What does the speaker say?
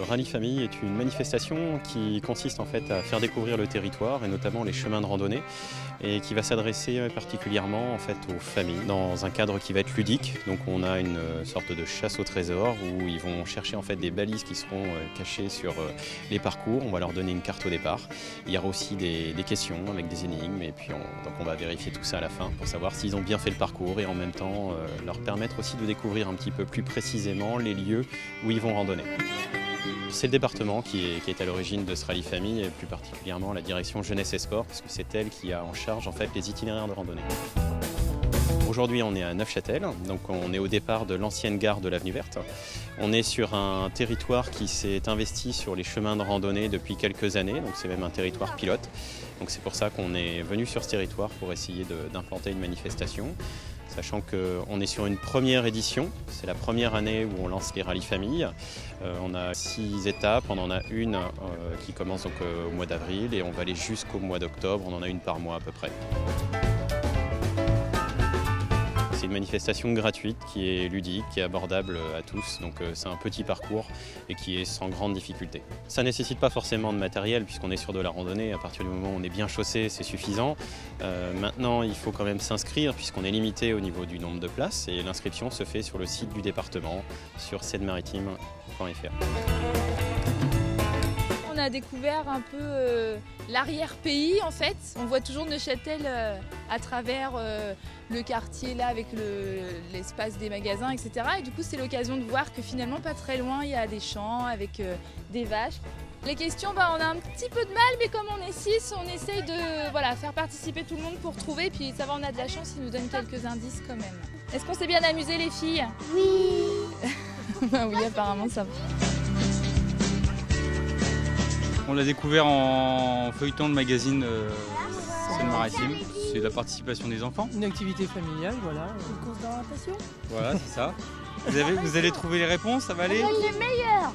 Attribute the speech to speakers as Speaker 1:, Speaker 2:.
Speaker 1: Rallye Famille est une manifestation qui consiste en fait à faire découvrir le territoire et notamment les chemins de randonnée et qui va s'adresser particulièrement en fait aux familles dans un cadre qui va être ludique. Donc on a une sorte de chasse au trésor où ils vont chercher en fait des balises qui seront cachées sur les parcours. On va leur donner une carte au départ. Il y aura aussi des questions avec des énigmes et puis donc on va vérifier tout ça à la fin pour savoir s'ils ont bien fait le parcours et en même temps leur permettre aussi de découvrir un petit peu plus précisément les lieux où ils vont randonner. C'est le département qui est à l'origine de ce Rallye Famille et plus particulièrement la direction Jeunesse et Sport parce que c'est elle qui a en charge en fait les itinéraires de randonnée. Aujourd'hui on est à Neufchâtel, donc on est au départ de l'ancienne gare de l'Avenue Verte. On est sur un territoire qui s'est investi sur les chemins de randonnée depuis quelques années, donc c'est même un territoire pilote. Donc c'est pour ça qu'on est venu sur ce territoire pour essayer d'implanter une manifestation. Sachant qu'on est sur une première édition, c'est la première année où on lance les rallyes familles. On a 6 étapes, on en a une qui commence donc, au mois d'avril et on va aller jusqu'au mois d'octobre, on en a une par mois à peu près. C'est une manifestation gratuite qui est ludique, qui est abordable à tous, donc c'est un petit parcours et qui est sans grande difficulté. Ça ne nécessite pas forcément de matériel puisqu'on est sur de la randonnée, à partir du moment où on est bien chaussé, c'est suffisant. Maintenant, il faut quand même s'inscrire puisqu'on est limité au niveau du nombre de places et l'inscription se fait sur le site du département, sur seine-maritime.fr.
Speaker 2: On a découvert un peu l'arrière-pays en fait. On voit toujours Neufchâtel à travers le quartier là avec l'espace des magasins, etc. Et du coup c'est l'occasion de voir que finalement pas très loin il y a des champs avec des vaches. Les questions, on a un petit peu de mal, mais comme on est 6, on essaye de faire participer tout le monde pour trouver. Puis ça va, on a de la chance, ils nous donnent quelques indices quand même. Est-ce qu'on s'est bien amusé les filles?
Speaker 3: Oui.
Speaker 2: Bah oui, apparemment ça va.
Speaker 4: On l'a découvert en feuilleton de magazine Seine-Maritime. C'est la participation des enfants.
Speaker 5: Une activité familiale, voilà.
Speaker 3: Une course d'orientation.
Speaker 4: Voilà, c'est ça. Vous allez trouver les réponses, ça va aller?
Speaker 3: Les meilleurs.